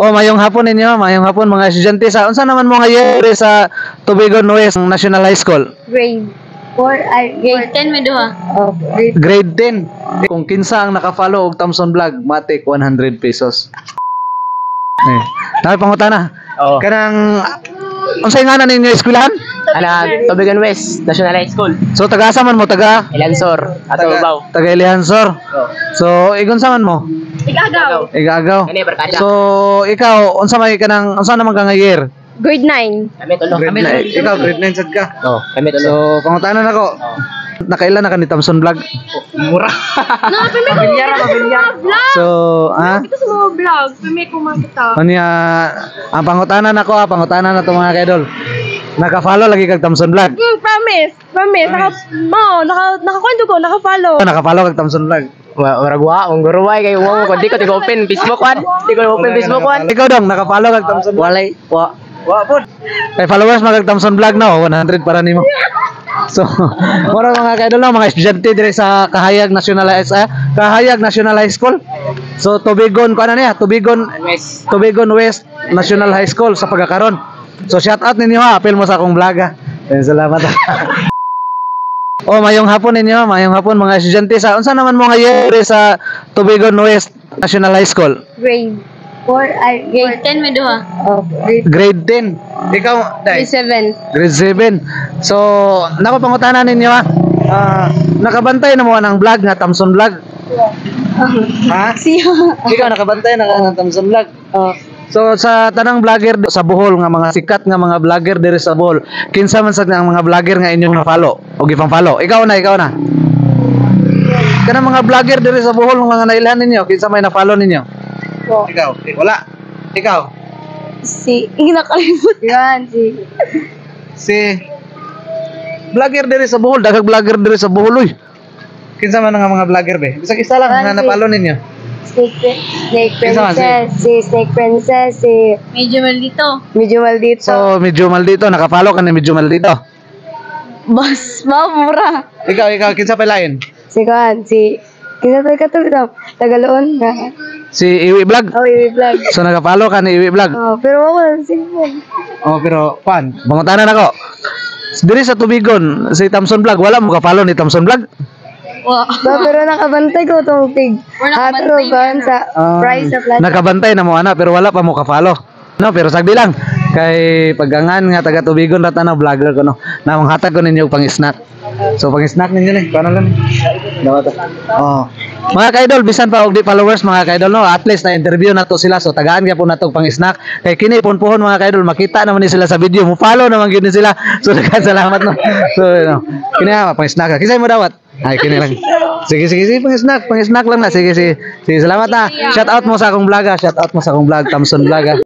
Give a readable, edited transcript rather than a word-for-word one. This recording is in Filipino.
Oh, mayong hapon ninyo, mayong hapon mga estudyante sa unsa naman mo ngayon sa Tubigon West National High School? Grade 4 ay Grade 10 may duha. oh, grade Grade 10. Kung kinsa ang naka-follow og Thompson Vlog, matik 100 pesos. Eh, naay pangutana. Oo. Kanang unsay ngalan ninyo eskwelahan? Tubigan West, National High School. So taga-asa man mo, taga Ilansor, Ato Baw. taga Ilihansor. So igon sa man mo? Igagaw. Igagaw. Kani barkada. So ikaw unsa may kanang unsa naman ka nga year? grade 9. Kami tulo. Grade 9. Ikaw grade 9 sad ka. Oh, kami tulo. So pangutanan ako. Nakailan na ka ni Thompson Vlog? Mura. No, pwede ko mga vlog. So, ha? Ito sa mga vlog. Pwede ko makita. Kanya, ang pangutanan ako, pangutanan na to mga kaidol. Naka-follow lagi kag Thompson Vlog. Promise. Nakakwento ko, naka-follow. Naka-follow kag Thompson Vlog. Waragwa, ang guruway kay wow ko di ko open Facebook wan. Di ko open Facebook wan. Ikaw dong, naka-follow kag Thompson Vlog. Walay. Wa pod. Kay followers magag Thompson Vlog na 100 para nimo. So, mura mga kaidol no, mga estudyante dire sa Kahayag National High School. So, Tubigon ko ano niya, West. Tubigon West National High School sa pagkakaron. So, shout out ninyo ha, apel mo sa akong vlog ha. Salamat. Oh, mayong hapon ninyo, mayong hapon mga estudyante sa unsa naman mo ngayon dire sa Tubigon West National High School? Grade 4 ay Grade 10 may duha. oh, Grade 10. Ikaw, Day? grade 7. Grade 7. So, nako pangutanan ninyo ha. Nakabantay na mo ng vlog nga Thompson Vlog. Ha? Siya. Ikaw nakabantay na ng Thompson Vlog. Oh. So sa tanang vlogger sa Bohol nga mga sikat nga mga vlogger dire sa Bohol, kinsa man sad nga mga vlogger nga inyong na-follow o gipang-follow? Ikaw na. Kanang mga vlogger dire sa Bohol nga nailhan ninyo, kinsa may na-follow ninyo? Oh. Ikaw. Wala. Ikaw. Nakalimutan. Yan, Si vlogger dire sa Bohol, daghang vlogger dire sa Bohol oy. Kinsa man nga mga vlogger be? Bisag isa lang nga na-follow ninyo. Snake Kinsa man, Snake Princess, si Medyo maldito. Medyo Maldito. So medyo maldito, naka-follow ka ni medyo maldito. Bas, mura. Ikaw kinsa pa lain? Si Kuan, kinatay ka to, Tagaloon na. Si Iwi Vlog. Oh, i-vlog. So naka-follow ka ni Iwi Vlog. Oh, pero ako, cellphone. Oh, pero pan, bangutanan ako. Diri sa Tubigon, si Thompson Vlog, wala mo ka-follow ni Thompson Vlog? Pero nakabantay ko itong pig. nakabantay Kuan sa price sa plaza. Nakabantay na mo ana pero wala pa mo ka-follow. No, pero sagdi lang. Kay paggangan nga taga Tubigon rata na vlogger ko no. Namang hatag ko ninyo pang-snack. So pang-snack ninyo ni, paano lang? Dawat. Oh. Mga ka-idol, bisan pa og di followers mga ka-idol no, at least na interview na to sila. So tagaan gyud po nato pang-snack. Kay kini punpuhon mga ka-idol, makita naman ni sila sa video. Mo follow naman gyud ni sila. So daghang salamat no. So no. Kini pang-snack. Kisay mo dawat? Ay kini lang. Sige, pang-snack lang na. Sige, salamat na. Shout out mo sa akong vlog, Thompson Vlog.